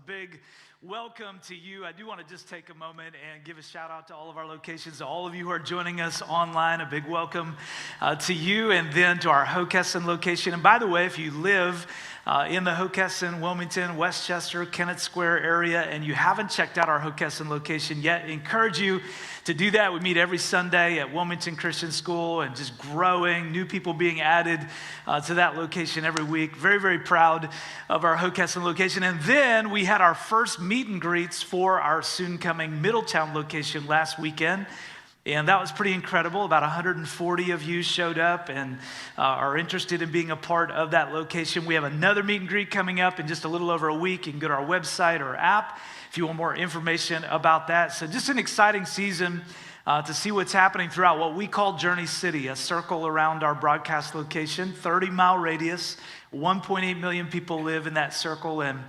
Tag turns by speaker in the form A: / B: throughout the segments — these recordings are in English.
A: big welcome to you. I do want to just take a moment and give a shout out to all of our locations, to all of you who are joining us online. A big welcome to you, and then to our Hockessin location. And by the way, if you live in the Hockessin, Wilmington, Westchester, Kennett Square area, and you haven't checked out our Hockessin location yet, I encourage you to do that. We meet every Sunday at Wilmington Christian School, and just growing, new people being added to that location every week. Very, very proud of our Hockessin location. And then we had our first meet and greets for our soon coming Middletown location last weekend. And that was pretty incredible. About 140 of you showed up and are interested in being a part of that location. We have another meet and greet coming up in just a little over a week. You can go to our website or app if you want more information about that. So just an exciting season to see what's happening throughout what we call Journey City, a circle around our broadcast location, 30-mile radius. 1.8 million people live in that circle, and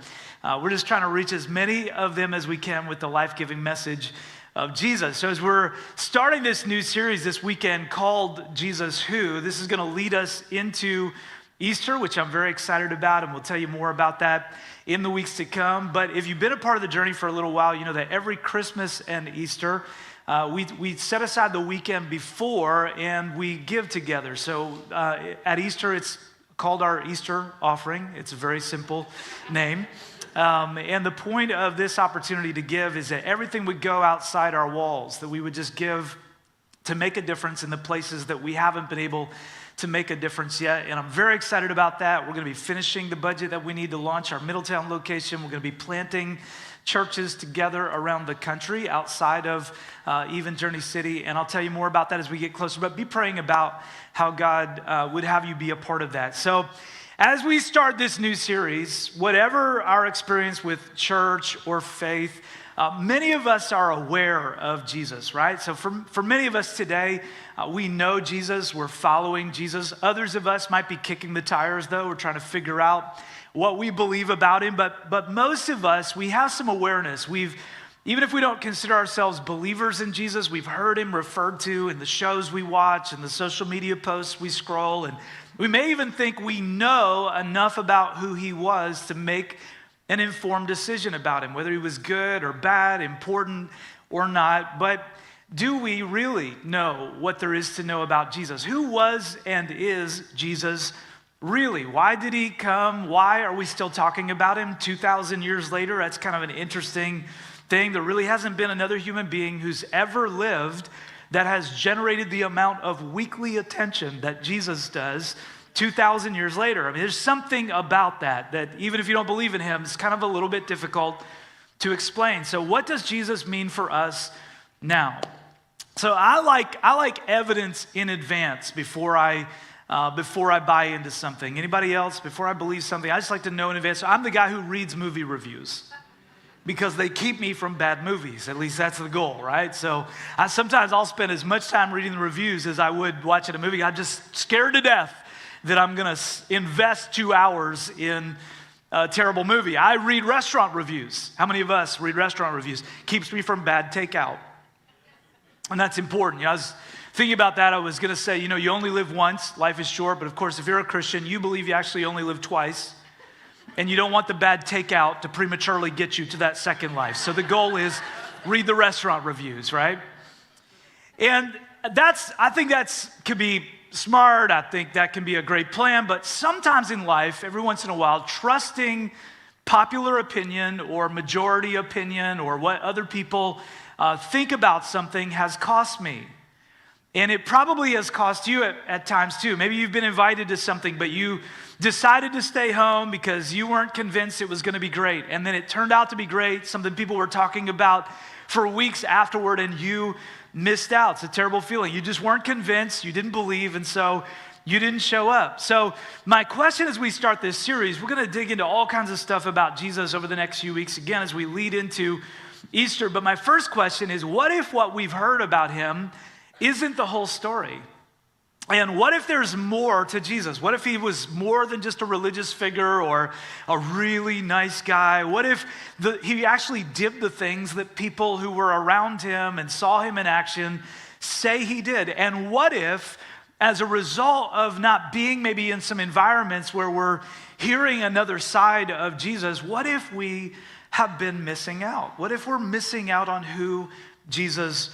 A: we're just trying to reach as many of them as we can with the life-giving message of Jesus. So as we're starting this new series this weekend called Jesus Who, this is going to lead us into Easter, which I'm very excited about, and we'll tell you more about that in the weeks to come. But if you've been a part of the journey for a little while, you know that every Christmas and Easter, we set aside the weekend before and we give together. So at Easter, it's called our Easter offering. It's a very simple name. And the point of this opportunity to give is that everything would go outside our walls, that we would just give to make a difference in the places that we haven't been able to make a difference yet. And I'm very excited about that. We're going to be finishing the budget that we need to launch our Middletown location. We're going to be planting churches together around the country outside of even Journey City. And I'll tell you more about that as we get closer. But be praying about how God would have you be a part of that. So as we start this new series, whatever our experience with church or faith, many of us are aware of Jesus, right? So for many of us today, we know Jesus, we're following Jesus. Others of us might be kicking the tires, though. We're trying to figure out what we believe about him. But most of us, we have some awareness. Even if we don't consider ourselves believers in Jesus, we've heard him referred to in the shows we watch and the social media posts we scroll, and we may even think we know enough about who he was to make an informed decision about him, whether he was good or bad, important or not. But do we really know what there is to know about Jesus? Who was and is Jesus really? Why did he come? Why are we still talking about him 2,000 years later? That's kind of an interesting thing. There really hasn't been another human being who's ever lived that has generated the amount of weekly attention that Jesus does 2,000 years later. I mean, there's something about that even if you don't believe in him, it's kind of a little bit difficult to explain. So what does Jesus mean for us now? So I like evidence in advance before I buy into something. Anybody else? Before I believe something, I just like to know in advance. So I'm the guy who reads movie reviews, because they keep me from bad movies. At least that's the goal, right? So sometimes I'll spend as much time reading the reviews as I would watching a movie. I'm just scared to death that I'm going to invest 2 hours in a terrible movie. I read restaurant reviews. How many of us read restaurant reviews? Keeps me from bad takeout. And that's important. I was thinking about that. I was going to say, you only live once. Life is short. But of course, if you're a Christian, you believe you actually only live twice. And you don't want the bad takeout to prematurely get you to that second life. So the goal is read the restaurant reviews, right? And I think that's could be smart. I think that can be a great plan. But sometimes in life, every once in a while, trusting popular opinion or majority opinion or what other people think about something has cost me. And it probably has cost you at times too. Maybe you've been invited to something, but you decided to stay home because you weren't convinced it was going to be great. And then it turned out to be great, something people were talking about for weeks afterward, and you missed out. It's a terrible feeling. You just weren't convinced, you didn't believe, and so you didn't show up. So my question as we start this series, we're going to dig into all kinds of stuff about Jesus over the next few weeks, again, as we lead into Easter. But my first question is, what if what we've heard about him isn't the whole story? And what if there's more to Jesus? What if he was more than just a religious figure or a really nice guy? What if he actually did the things that people who were around him and saw him in action say he did? And what if, as a result of not being maybe in some environments where we're hearing another side of Jesus, what if we have been missing out? What if we're missing out on who Jesus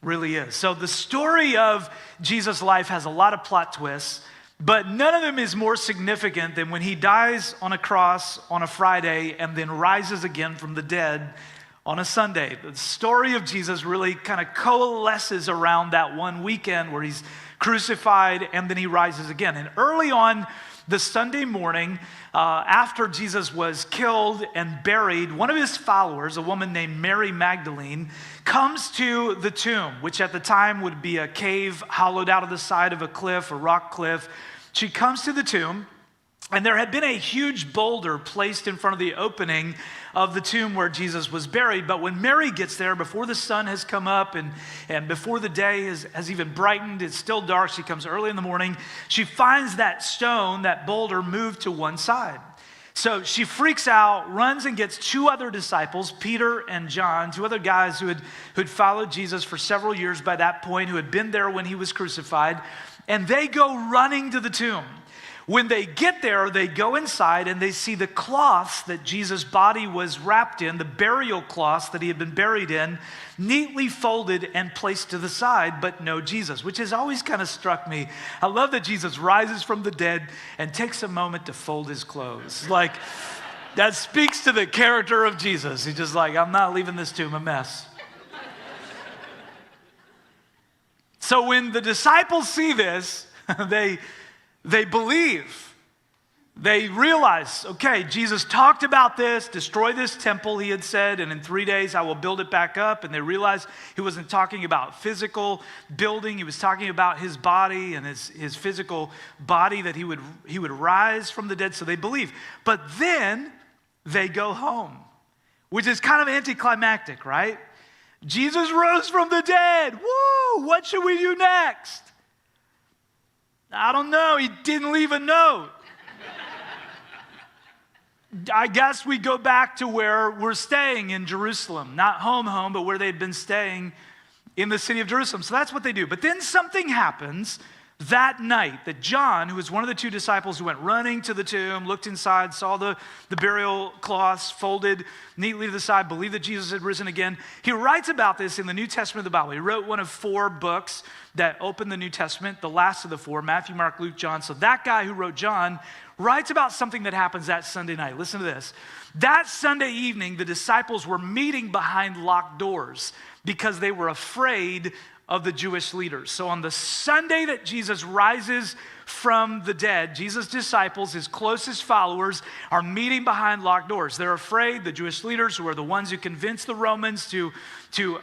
A: really is? So the story of Jesus' life has a lot of plot twists, but none of them is more significant than when he dies on a cross on a Friday and then rises again from the dead on a Sunday. The story of Jesus really kind of coalesces around that one weekend where he's crucified and then he rises again. And early on the Sunday morning, after Jesus was killed and buried, one of his followers, a woman named Mary Magdalene, comes to the tomb, which at the time would be a cave hollowed out of the side of a cliff, a rock cliff. She comes to the tomb, and there had been a huge boulder placed in front of the opening of the tomb where Jesus was buried. But when Mary gets there, before the sun has come up and before the day has even brightened, it's still dark, she comes early in the morning, she finds that stone, that boulder, moved to one side. So she freaks out, runs and gets two other disciples, Peter and John, two other guys who'd followed Jesus for several years by that point, who had been there when he was crucified, and they go running to the tomb. When they get there, they go inside and they see the cloths that Jesus' body was wrapped in, the burial cloths that he had been buried in, neatly folded and placed to the side, but no Jesus, which has always kind of struck me. I love that Jesus rises from the dead and takes a moment to fold his clothes. Like, that speaks to the character of Jesus. He's just like, I'm not leaving this tomb a mess. So when the disciples see this, they believe. They realize, okay, Jesus talked about this, destroy this temple, he had said, and in 3 days I will build it back up. And they realized he wasn't talking about physical building. He was talking about his body and his physical body, that he would rise from the dead. So they believe. But then they go home, which is kind of anticlimactic, right? Jesus rose from the dead. Woo! What should we do next? I don't know. He didn't leave a note. I guess we go back to where we're staying in Jerusalem. Not home, but where they'd been staying in the city of Jerusalem. So that's what they do. But then something happens that night that John, who was one of the two disciples who went running to the tomb, looked inside, saw the burial cloths folded neatly to the side, believed that Jesus had risen again. He writes about this in the New Testament of the Bible. He wrote one of 4 books that opened the New Testament, the last of the 4, Matthew, Mark, Luke, John. So that guy who wrote John writes about something that happens that Sunday night. Listen to this. That Sunday evening, the disciples were meeting behind locked doors because they were afraid of the Jewish leaders. So on the Sunday that Jesus rises from the dead, Jesus' disciples, his closest followers, are meeting behind locked doors. They're afraid. The Jewish leaders, who are the ones who convinced the Romans to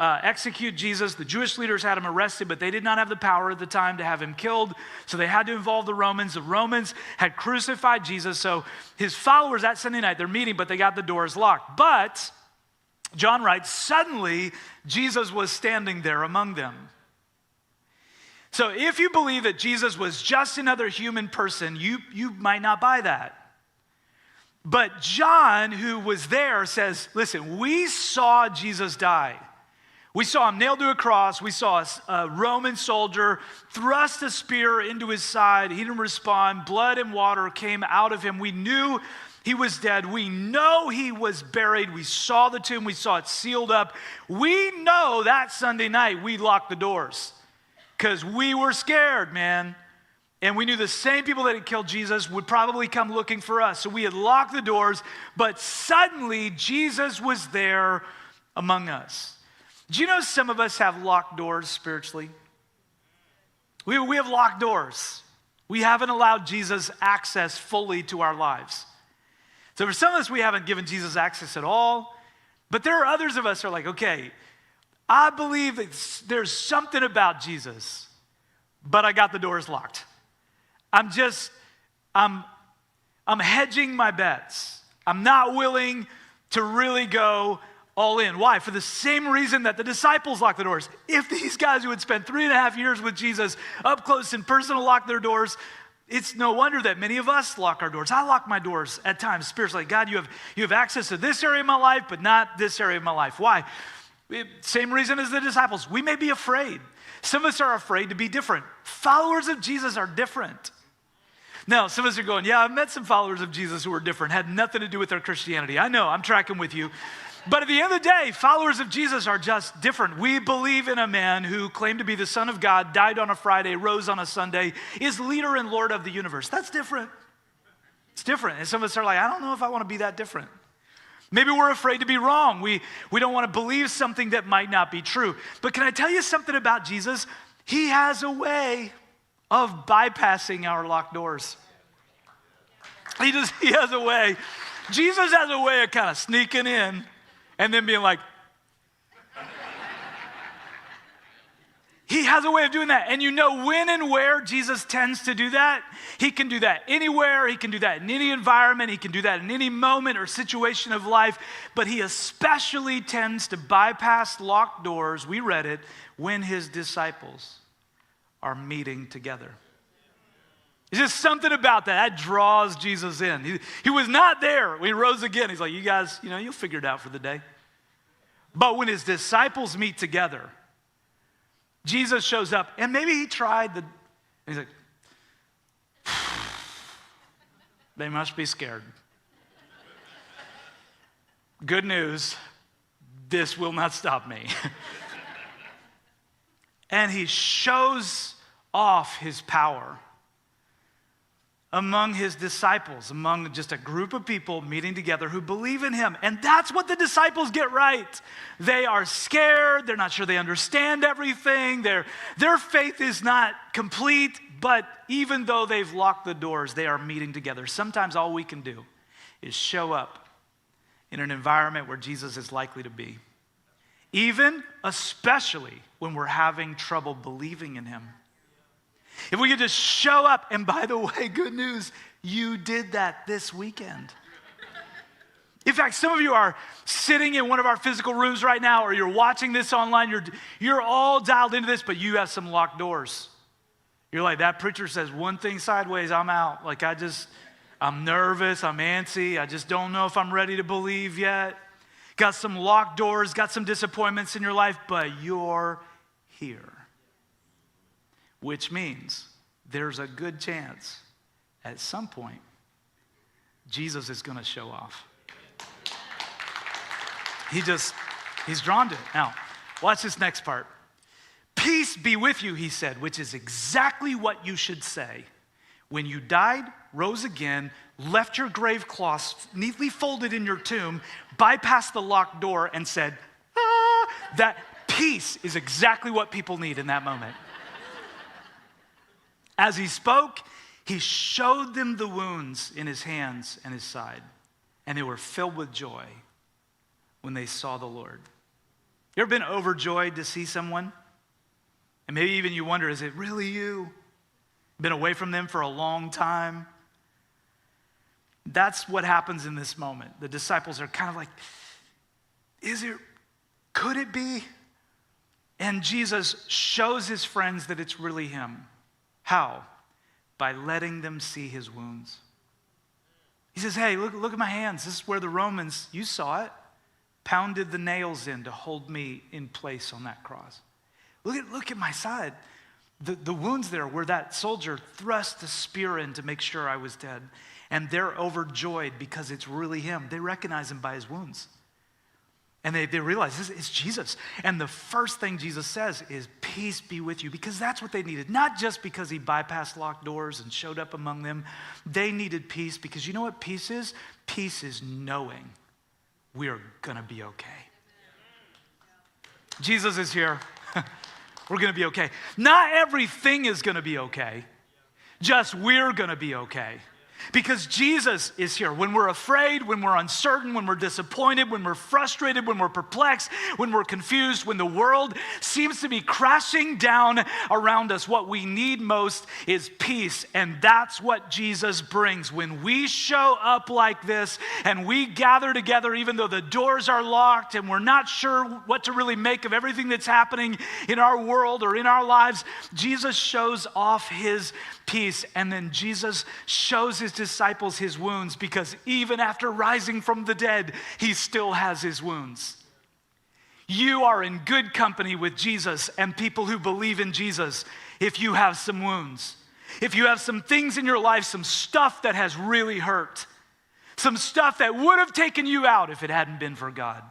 A: execute Jesus, the Jewish leaders had him arrested, but they did not have the power at the time to have him killed, so they had to involve the Romans. The Romans had crucified Jesus, so his followers that Sunday night, they're meeting, but they got the doors locked. But, John writes, suddenly Jesus was standing there among them. So if you believe that Jesus was just another human person, you might not buy that. But John, who was there, says, listen, we saw Jesus die. We saw him nailed to a cross. We saw a Roman soldier thrust a spear into his side. He didn't respond. Blood and water came out of him. We knew he was dead. We know he was buried. We saw the tomb. We saw it sealed up. We know that Sunday night we locked the doors. Because we were scared, man. And we knew the same people that had killed Jesus would probably come looking for us. So we had locked the doors, but suddenly Jesus was there among us. Do you know some of us have locked doors spiritually? We have locked doors. We haven't allowed Jesus access fully to our lives. So for some of us, we haven't given Jesus access at all. But there are others of us who are like, okay, I believe that there's something about Jesus, but I got the doors locked. I'm hedging my bets. I'm not willing to really go all in. Why? For the same reason that the disciples locked the doors. If these guys who had spent 3.5 years with Jesus up close and personal locked their doors, it's no wonder that many of us lock our doors. I lock my doors at times spiritually. God, you have access to this area of my life, but not this area of my life. Why? Same reason as the disciples. We may be afraid. Some of us are afraid to be different. Followers of Jesus are different. Now, some of us are going, yeah, I've met some followers of Jesus who are different. Had nothing to do with their Christianity. I know, I'm tracking with you. But at the end of the day, followers of Jesus are just different. We believe in a man who claimed to be the Son of God, died on a Friday, rose on a Sunday, is leader and Lord of the universe. That's different. It's different. And some of us are like, I don't know if I want to be that different. Maybe we're afraid to be wrong. We don't want to believe something that might not be true. But can I tell you something about Jesus? He has a way of bypassing our locked doors. He has a way. Jesus has a way of kind of sneaking in and then being like, he has a way of doing that. And you know when and where Jesus tends to do that? He can do that anywhere. He can do that in any environment. He can do that in any moment or situation of life. But he especially tends to bypass locked doors, we read it, when his disciples are meeting together. It's just something about that draws Jesus in. He was not there when he rose again. He's like, you guys, you'll figure it out for the day. But when his disciples meet together, Jesus shows up, and maybe he tried and he's like, they must be scared. Good news, this will not stop me. And he shows off his power among his disciples, among just a group of people meeting together who believe in him. And that's what the disciples get right. They are scared. They're not sure they understand everything. Their faith is not complete, but even though they've locked the doors, they are meeting together. Sometimes all we can do is show up in an environment where Jesus is likely to be, especially when we're having trouble believing in him. If we could just show up, and by the way, good news, you did that this weekend. In fact, some of you are sitting in one of our physical rooms right now, or you're watching this online, you're all dialed into this, but you have some locked doors. You're like, that preacher says one thing sideways, I'm out. Like I'm nervous, I'm antsy, I just don't know if I'm ready to believe yet. Got some locked doors, got some disappointments in your life, but you're here. Which means there's a good chance at some point Jesus is going to show off. He's drawn to it. Now, watch this next part. Peace be with you, he said, which is exactly what you should say. When you died, rose again, left your grave cloths neatly folded in your tomb, bypassed the locked door and said, that peace is exactly what people need in that moment. As he spoke, he showed them the wounds in his hands and his side, and they were filled with joy when they saw the Lord. You ever been overjoyed to see someone? And maybe even you wonder, is it really you? Been away from them for a long time? That's what happens in this moment. The disciples are kind of like, could it be? And Jesus shows his friends that it's really him. How? By letting them see his wounds. He says, hey, look at my hands. This is where the Romans, you saw it, pounded the nails in to hold me in place on that cross. Look at my side. The wounds there where that soldier thrust the spear in to make sure I was dead. And they're overjoyed because it's really him. They recognize him by his wounds. And they realize it's Jesus. And the first thing Jesus says is, peace be with you, because that's what they needed. Not just because he bypassed locked doors and showed up among them. They needed peace because you know what peace is? Peace is knowing we're going to be okay. Jesus is here. We're going to be okay. Not everything is going to be okay. Just we're going to be okay. Because Jesus is here. When we're afraid, when we're uncertain, when we're disappointed, when we're frustrated, when we're perplexed, when we're confused, when the world seems to be crashing down around us, what we need most is peace. And that's what Jesus brings. When we show up like this and we gather together, even though the doors are locked and we're not sure what to really make of everything that's happening in our world or in our lives, Jesus shows off his peace. And then Jesus shows his disciples his wounds, because even after rising from the dead, he still has his wounds. You are in good company with Jesus and people who believe in Jesus if you have some wounds. If you have some things in your life, some stuff that has really hurt, some stuff that would have taken you out if it hadn't been for God.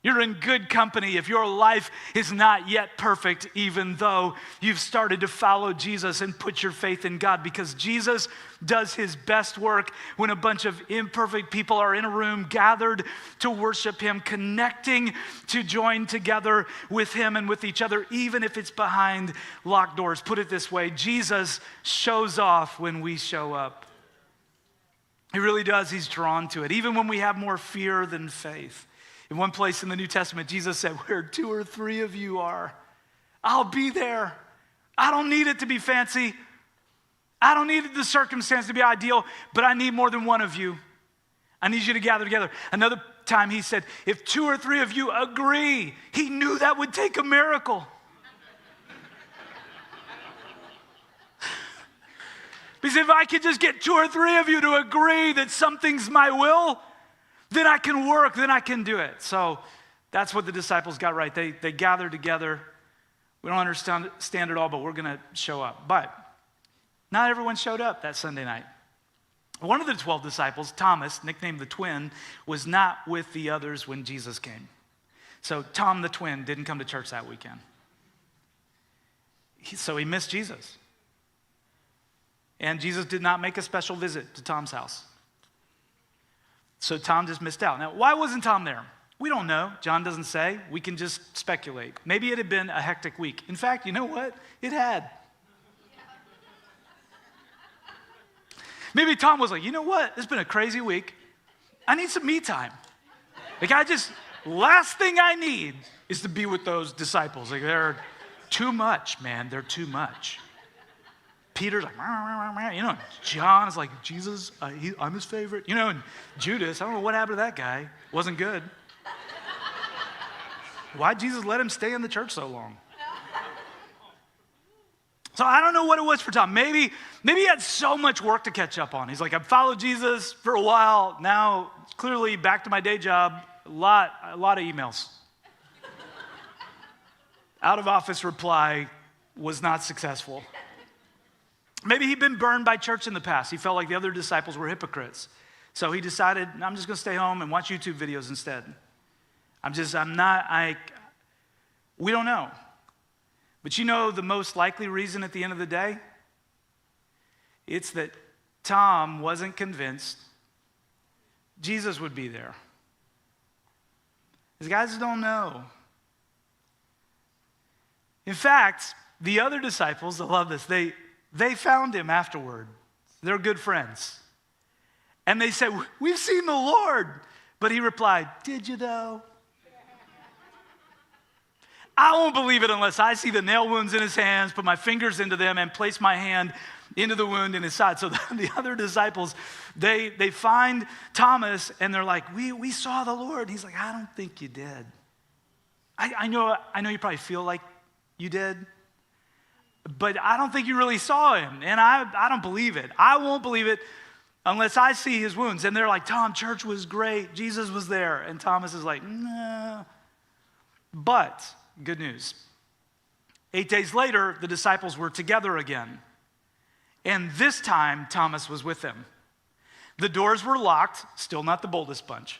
A: You're in good company if your life is not yet perfect, even though you've started to follow Jesus and put your faith in God, because Jesus does his best work when a bunch of imperfect people are in a room gathered to worship him, connecting to join together with him and with each other, even if it's behind locked doors. Put it this way, Jesus shows off when we show up. He really does. He's drawn to it, even when we have more fear than faith. In one place in the New Testament, Jesus said, where 2 or 3 of you are, I'll be there. I don't need it to be fancy. I don't need the circumstance to be ideal, but I need more than one of you. I need you to gather together. Another time he said, if 2 or 3 of you agree, he knew that would take a miracle. Because if I could just get 2 or 3 of you to agree that something's my will, then I can work, then I can do it. So that's what the disciples got right. They gathered together. We don't understand it all, but we're going to show up. But not everyone showed up that Sunday night. One of the 12 disciples, Thomas, nicknamed the twin, was not with the others when Jesus came. So Tom the twin didn't come to church that weekend. So he missed Jesus. And Jesus did not make a special visit to Tom's house. So Tom just missed out. Now, why wasn't Tom there? We don't know. John doesn't say. We can just speculate. Maybe it had been a hectic week. In fact, you know what? It had. Maybe Tom was like, you know what? It's been a crazy week. I need some me time. Last thing I need is to be with those disciples. Like, they're too much, man. They're too much. Peter's like, John is like, Jesus, I'm his favorite. And Judas, I don't know what happened to that guy. Wasn't good. Why'd Jesus let him stay in the church so long? So I don't know what it was for Tom. Maybe he had so much work to catch up on. He's like, I've followed Jesus for a while. Now, clearly back to my day job. A lot of emails. Out of office reply was not successful. Maybe he'd been burned by church in the past. He felt like the other disciples were hypocrites. So he decided, I'm just going to stay home and watch YouTube videos instead. We don't know. But the most likely reason at the end of the day? It's that Tom wasn't convinced Jesus would be there. These guys don't know. In fact, the other disciples, I love this, they found him afterward. They're good friends. And they said, we've seen the Lord. But he replied, did you though? I won't believe it unless I see the nail wounds in his hands, put my fingers into them, and place my hand into the wound in his side. So the other disciples, they find Thomas, and they're like, we saw the Lord. He's like, I don't think you did. I know you probably feel like you did. But I don't think you really saw him, and I don't believe it. I won't believe it unless I see his wounds. And they're like, Tom, church was great. Jesus was there. And Thomas is like, nah. But, good news. 8 days later, the disciples were together again. And this time, Thomas was with them. The doors were locked, still not the boldest bunch.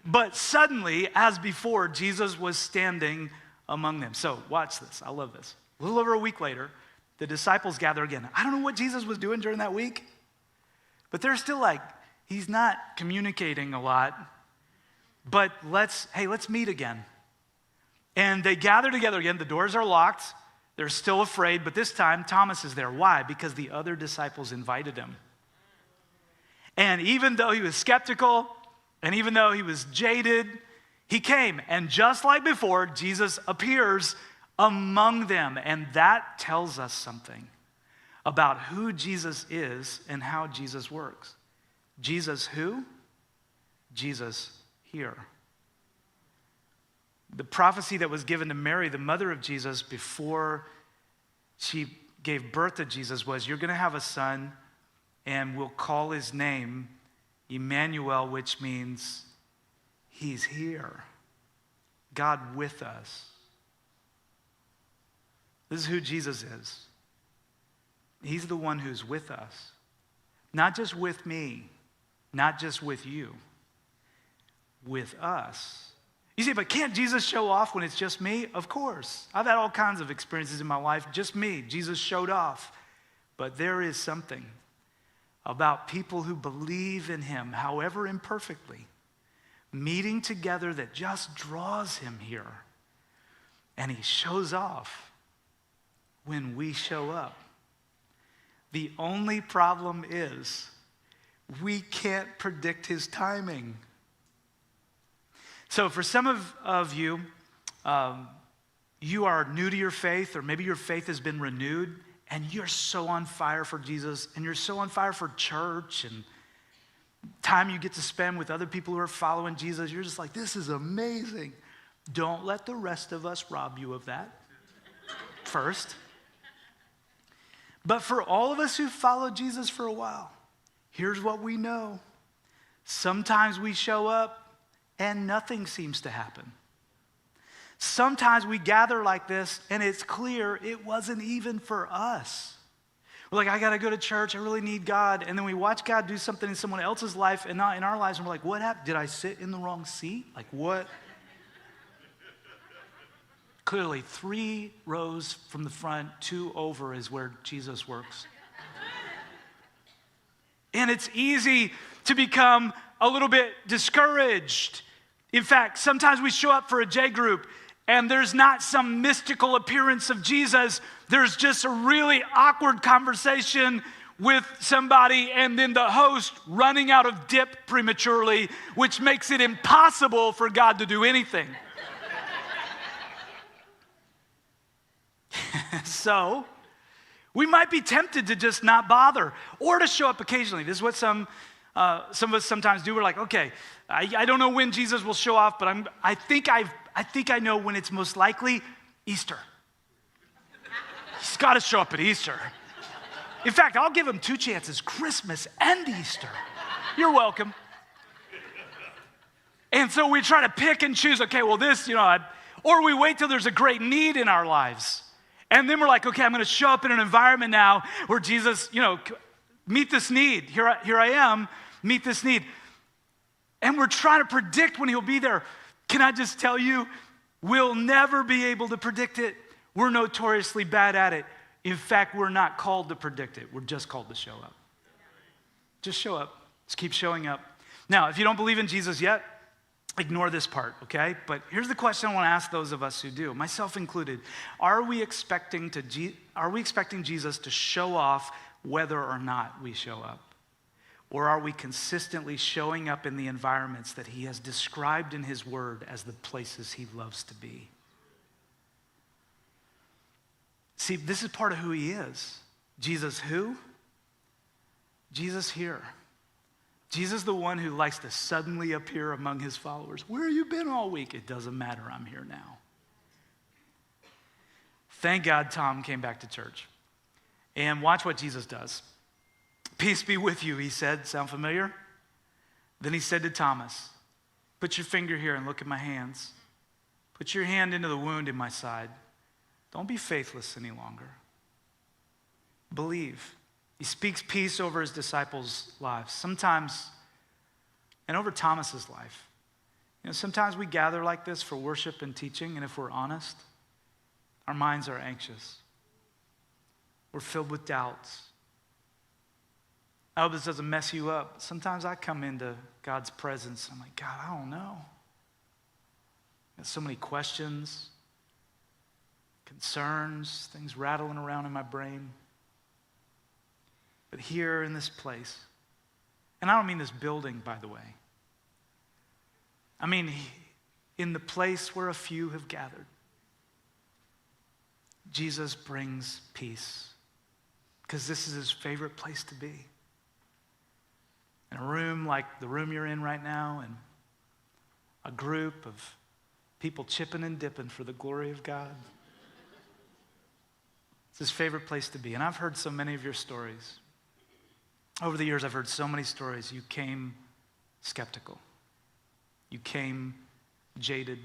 A: But suddenly, as before, Jesus was standing among them. So, watch this. I love this. A little over a week later, the disciples gather again. I don't know what Jesus was doing during that week, but they're still like, he's not communicating a lot, but let's meet again. And they gather together again. The doors are locked. They're still afraid, but this time Thomas is there. Why? Because the other disciples invited him. And even though he was skeptical, and even though he was jaded, he came. And just like before, Jesus appears among them. And that tells us something about who Jesus is and how Jesus works. Jesus who? Jesus here. The prophecy that was given to Mary, the mother of Jesus, before she gave birth to Jesus was, you're going to have a son, and we'll call his name Emmanuel, which means he's here. God with us. This is who Jesus is. He's the one who's with us. Not just with me, not just with you, with us You say, but can't Jesus show off when it's just me? Of course. I've had all kinds of experiences in my life, just me. Jesus showed off. But there is something about people who believe in him, however imperfectly, meeting together that just draws him here. And he shows off when we show up. The only problem is we can't predict his timing. So for some of you, you are new to your faith, or maybe your faith has been renewed, and you're so on fire for Jesus, and you're so on fire for church, and time you get to spend with other people who are following Jesus, you're just like, this is amazing. Don't let the rest of us rob you of that first. But for all of us who followed Jesus for a while, here's what we know. Sometimes we show up and nothing seems to happen. Sometimes we gather like this and it's clear it wasn't even for us. We're like, I got to go to church. I really need God. And then we watch God do something in someone else's life and not in our lives. And we're like, what happened? Did I sit in the wrong seat? Like what? Clearly, 3 rows from the front, 2 over is where Jesus works. And it's easy to become a little bit discouraged. In fact, sometimes we show up for a J group and there's not some mystical appearance of Jesus. There's just a really awkward conversation with somebody and then the host running out of dip prematurely, which makes it impossible for God to do anything. So, we might be tempted to just not bother or to show up occasionally. This is what some of us sometimes do. We're like, okay, I don't know when Jesus will show off, but I think I know when it's most likely. Easter. He's got to show up at Easter. In fact, I'll give him 2 chances, Christmas and Easter. You're welcome. And so we try to pick and choose, okay, well this, or we wait till there's a great need in our lives. And then we're like, okay, I'm going to show up in an environment now where Jesus, meet this need. Here I am, meet this need. And we're trying to predict when he'll be there. Can I just tell you, we'll never be able to predict it. We're notoriously bad at it. In fact, we're not called to predict it. We're just called to show up. Just show up. Just keep showing up. Now, if you don't believe in Jesus yet, ignore this part, okay? But here's the question I want to ask those of us who do, myself included. Are we expecting Jesus to show off whether or not we show up? Or are we consistently showing up in the environments that he has described in his word as the places he loves to be? See, this is part of who he is. Jesus who? Jesus here. Jesus, the one who likes to suddenly appear among his followers. Where have you been all week? It doesn't matter, I'm here now. Thank God Tom came back to church. And watch what Jesus does. Peace be with you, he said. Sound familiar? Then he said to Thomas, put your finger here and look at my hands. Put your hand into the wound in my side. Don't be faithless any longer. Believe. He speaks peace over his disciples' lives. Sometimes, and over Thomas's life. Sometimes we gather like this for worship and teaching, and if we're honest, our minds are anxious. We're filled with doubts. I hope this doesn't mess you up. Sometimes I come into God's presence, I'm like, God, I don't know. There's so many questions, concerns, things rattling around in my brain. But here in this place, and I don't mean this building, by the way. I mean in the place where a few have gathered, Jesus brings peace because this is his favorite place to be. In a room like the room you're in right now, and a group of people chipping and dipping for the glory of God. It's his favorite place to be. And I've heard so many of your stories. Over the years, I've heard so many stories. You came skeptical. You came jaded.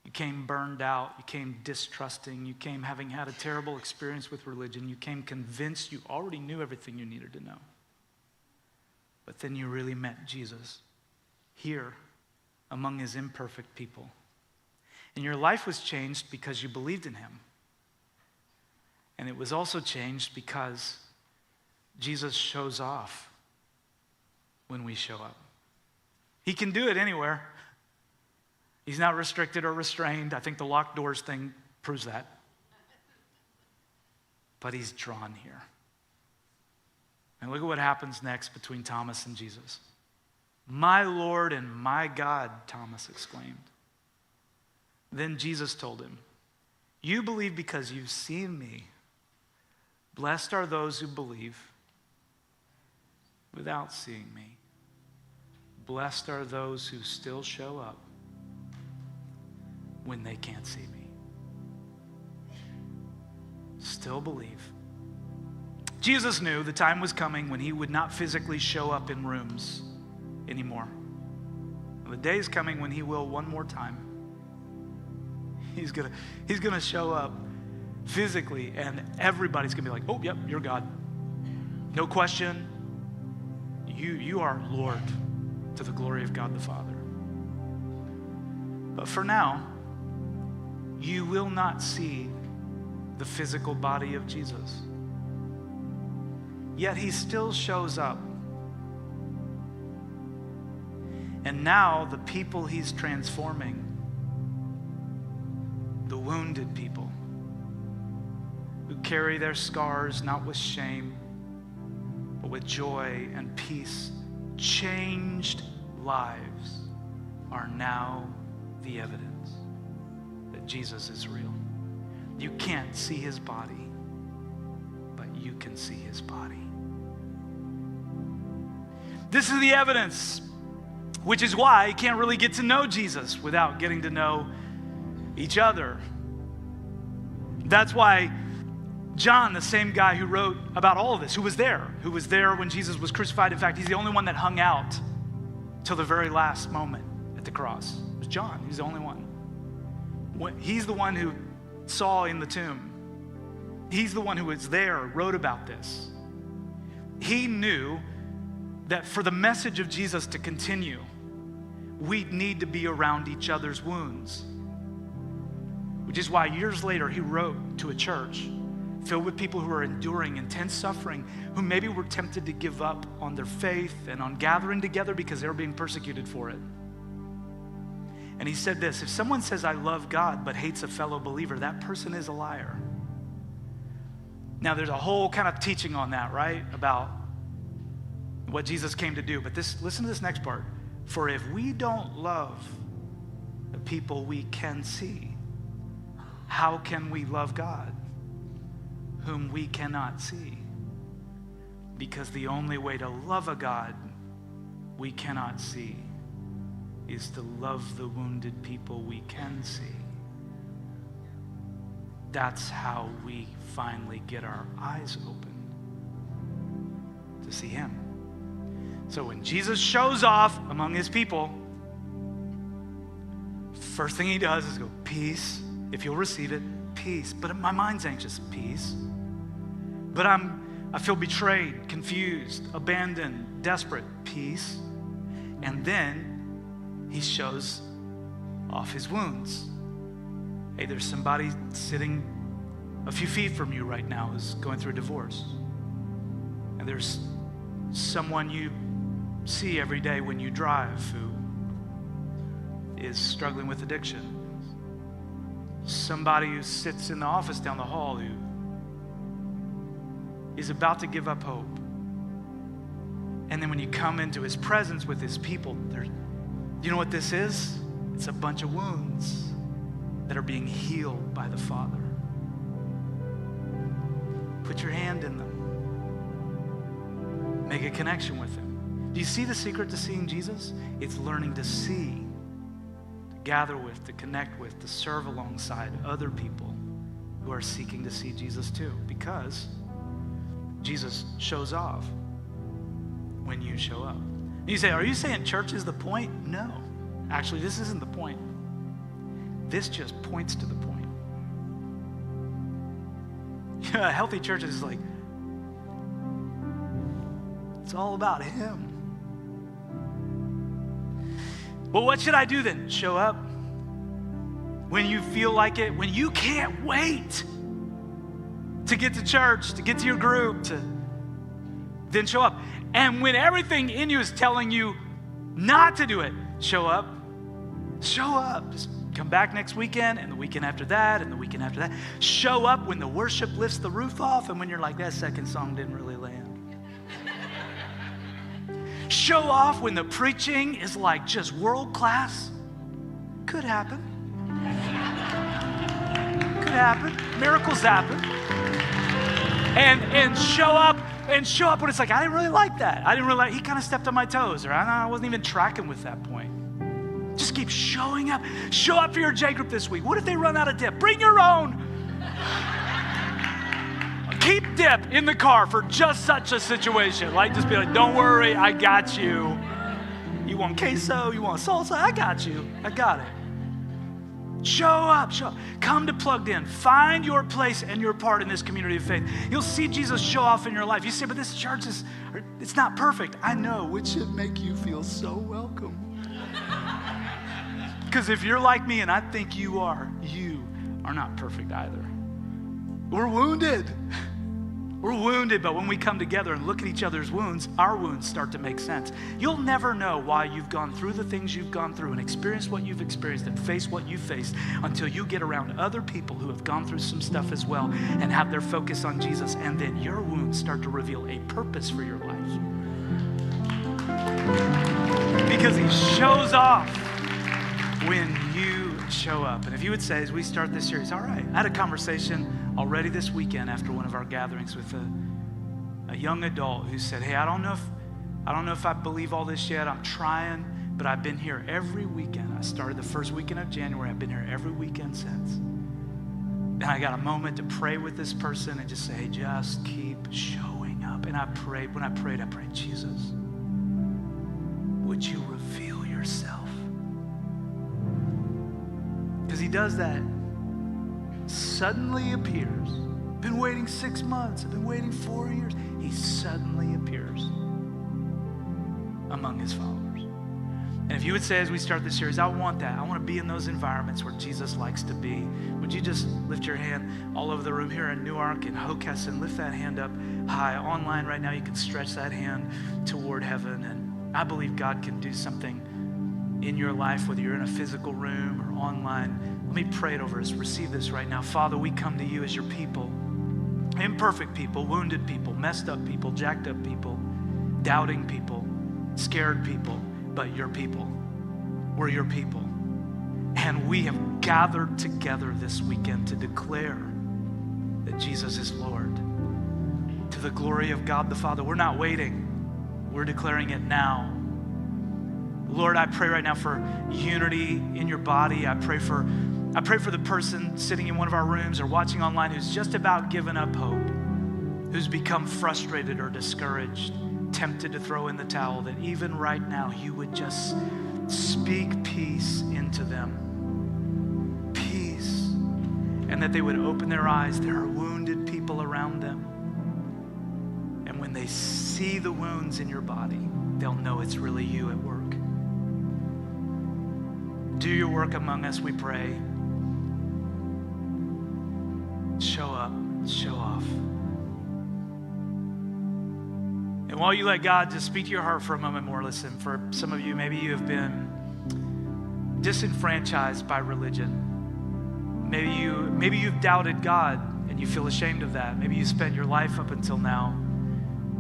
A: You came burned out. You came distrusting. You came having had a terrible experience with religion. You came convinced you already knew everything you needed to know. But then you really met Jesus here among his imperfect people. And your life was changed because you believed in him. And it was also changed because Jesus shows off when we show up. He can do it anywhere. He's not restricted or restrained. I think the locked doors thing proves that. But he's drawn here. And look at what happens next between Thomas and Jesus. "My Lord and my God," Thomas exclaimed. Then Jesus told him, "You believe because you've seen me. Blessed are those who believe without seeing me. Blessed are those who still show up when they can't see me. Still believe." Jesus knew the time was coming when he would not physically show up in rooms anymore. The day is coming when he will one more time. He's gonna show up physically, and everybody's gonna be like, "Oh, yep, you're God. No question. You are Lord, to the glory of God the Father." But for now, you will not see the physical body of Jesus. Yet he still shows up. And now the people he's transforming, the wounded people who carry their scars not with shame, but with joy and peace, changed lives, are now the evidence that Jesus is real. You can't see his body, but you can see his body. This is the evidence, which is why you can't really get to know Jesus without getting to know each other. That's why John, the same guy who wrote about all of this, who was there when Jesus was crucified. In fact, he's the only one that hung out till the very last moment at the cross. It was John. He's the only one. He's the one who saw in the tomb. He's the one who was there, wrote about this. He knew that for the message of Jesus to continue, we need to be around each other's wounds. Which is why years later he wrote to a church filled with people who are enduring intense suffering, who maybe were tempted to give up on their faith and on gathering together because they were being persecuted for it. And he said this: if someone says, "I love God," but hates a fellow believer, that person is a liar. Now there's a whole kind of teaching on that, right? About what Jesus came to do. But listen to this next part. "For if we don't love the people we can see, how can we love God, whom we cannot see? Because the only way to love a God we cannot see is to love the wounded people we can see." That's how we finally get our eyes open to see him. So when Jesus shows off among his people, first thing he does is go, "Peace, if you'll receive it, peace." But my mind's anxious, peace. But I feel betrayed, confused, abandoned, desperate, peace. And then he shows off his wounds. Hey, there's somebody sitting a few feet from you right now who's going through a divorce. And there's someone you see every day when you drive who is struggling with addiction. Somebody who sits in the office down the hall who is about to give up hope. And then when you come into his presence with his people, you know what this is? It's a bunch of wounds that are being healed by the Father. Put your hand in them. Make a connection with him. Do you see the secret to seeing Jesus? It's learning to see, to gather with, to connect with, to serve alongside other people who are seeking to see Jesus too. Because Jesus shows off when you show up. And you say, "Are you saying church is the point?" No. Actually, this isn't the point. This just points to the point. A healthy church is like, it's all about him. Well, what should I do then? Show up when you feel like it, when you can't wait to get to church, to get to your group, then show up. And when everything in you is telling you not to do it, show up. Show up. Just come back next weekend and the weekend after that and the weekend after that. Show up when the worship lifts the roof off and when you're like, that second song didn't really land. Show off when the preaching is like just world class. Could happen. Could happen. Miracles happen. And show up when it's like, I didn't really like that. He kind of stepped on my toes, or I wasn't even tracking with that point. Just keep showing up. Show up for your J group this week. What if they run out of dip? Bring your own. Keep dip in the car for just such a situation. Like, just be like, don't worry, I got you. You want queso? You want salsa? I got you. I got it. Show up. Come to Plugged In. Find your place and your part in this community of faith. You'll see Jesus show off in your life. You say, but this church it's not perfect. I know, which should make you feel so welcome. Because if you're like me, and I think you are not perfect either. We're wounded. We're wounded, but when we come together and look at each other's wounds, our wounds start to make sense. You'll never know why you've gone through the things you've gone through and experienced what you've experienced and faced what you've faced until you get around other people who have gone through some stuff as well and have their focus on Jesus, and then your wounds start to reveal a purpose for your life. Because he shows off when you show up. And if you would say, as we start this series, all right, I had a conversation already this weekend after one of our gatherings with a young adult who said, hey, I don't know if I believe all this yet. I'm trying, but I've been here every weekend. I started the first weekend of January. I've been here every weekend since. And I got a moment to pray with this person and just say, hey, just keep showing up. And I prayed, Jesus, would you reveal yourself? Because he does that. Suddenly appears. Been waiting 6 months. I've been waiting 4 years. He suddenly appears among his followers. And if you would say, as we start this series, I want that. I want to be in those environments where Jesus likes to be. Would you just lift your hand all over the room here in Newark and Hockessin? Lift that hand up high. Online right now, you can stretch that hand toward heaven. And I believe God can do something in your life, whether you're in a physical room or online. Let me pray it over us. Receive this right now. Father, we come to you as your people. Imperfect people, wounded people, messed up people, jacked up people, doubting people, scared people, but your people. We're your people. And we have gathered together this weekend to declare that Jesus is Lord. To the glory of God the Father. We're not waiting. We're declaring it now. Lord, I pray right now for unity in your body. I pray for the person sitting in one of our rooms or watching online who's just about given up hope, who's become frustrated or discouraged, tempted to throw in the towel, that even right now you would just speak peace into them. Peace. And that they would open their eyes. There are wounded people around them. And when they see the wounds in your body, they'll know it's really you at work. Do your work among us, we pray. Show up, show off. And while you let God just speak to your heart for a moment more, listen, for some of you, maybe you have been disenfranchised by religion. Maybe you've doubted God and you feel ashamed of that. Maybe you spent your life up until now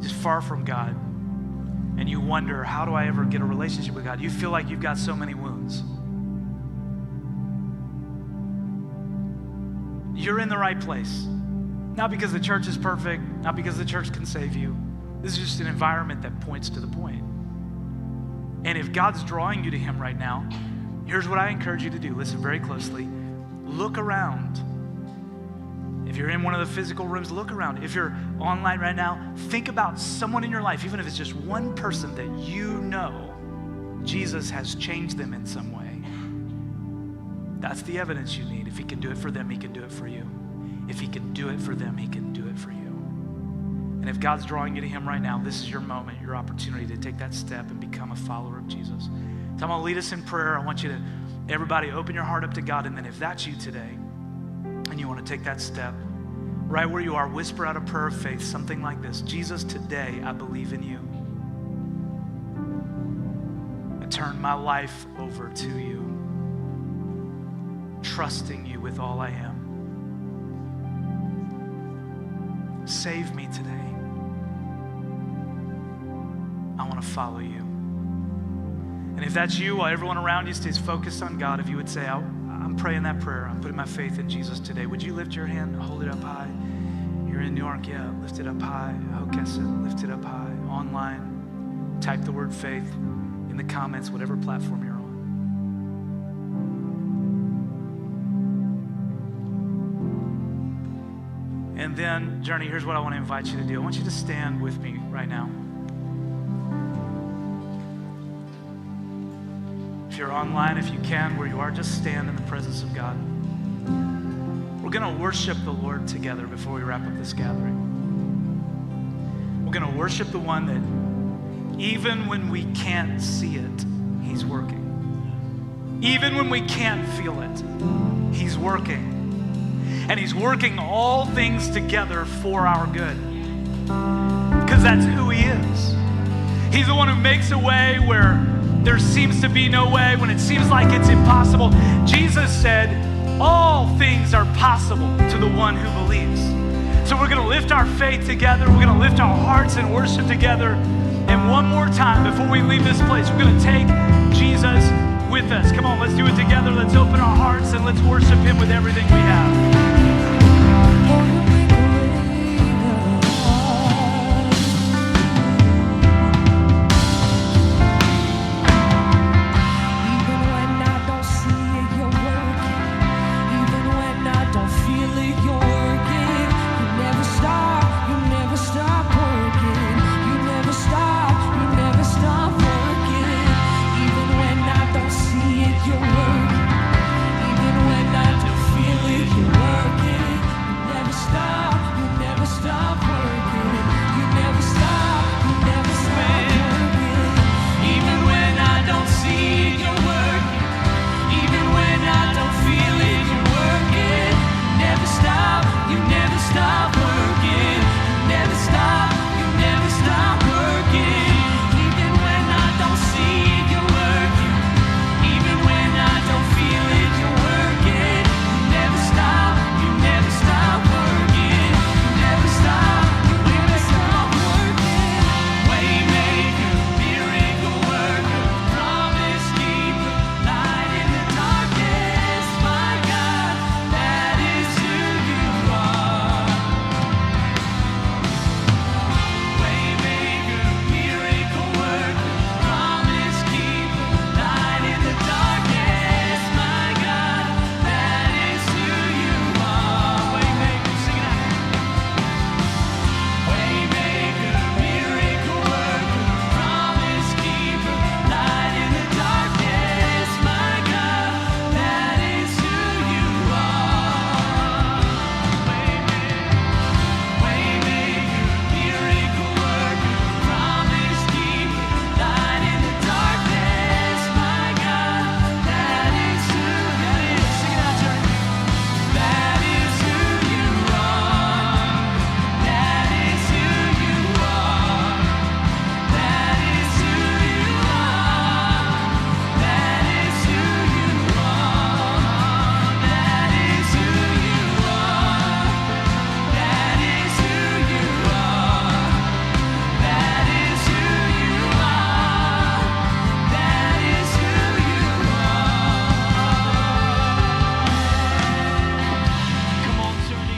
A: just far from God. And you wonder, how do I ever get a relationship with God? You feel like you've got so many wounds. You're in the right place. Not because the church is perfect, not because the church can save you. This is just an environment that points to the point. And if God's drawing you to him right now, here's what I encourage you to do. Listen very closely. Look around. If you're in one of the physical rooms, look around. If you're online right now, think about someone in your life, even if it's just one person that you know Jesus has changed them in some way. That's the evidence you need. If he can do it for them, he can do it for you. If he can do it for them, he can do it for you. And if God's drawing you to him right now, this is your moment, your opportunity to take that step and become a follower of Jesus. So I'm going to lead us in prayer. I want you to, everybody, open your heart up to God. And then if that's you today and you want to take that step, right where you are, whisper out a prayer of faith, something like this. Jesus, today I believe in you. I turn my life over to you, trusting you with all I am. Save me today. I want to follow you. And if that's you, while everyone around you stays focused on God, if you would say, I'm praying that prayer, I'm putting my faith in Jesus today, would you lift your hand, hold it up high? You're in Newark, yeah, lift it up high. Hockessin, lift it up high. Online, type the word faith in the comments, whatever platform you're on. And then, Journey, here's what I want to invite you to do. I want you to stand with me right now. If you're online, if you can, where you are, just stand in the presence of God. We're going to worship the Lord together before we wrap up this gathering. We're going to worship the one that even when we can't see it, he's working. Even when we can't feel it, he's working. And he's working all things together for our good. Because that's who he is. He's the one who makes a way where there seems to be no way, when it seems like it's impossible. Jesus said, all things are possible to the one who believes. So we're going to lift our faith together. We're going to lift our hearts and worship together. And one more time, before we leave this place, we're going to take Jesus with us. Come on, let's do it together. Let's open our hearts and let's worship him with everything we have.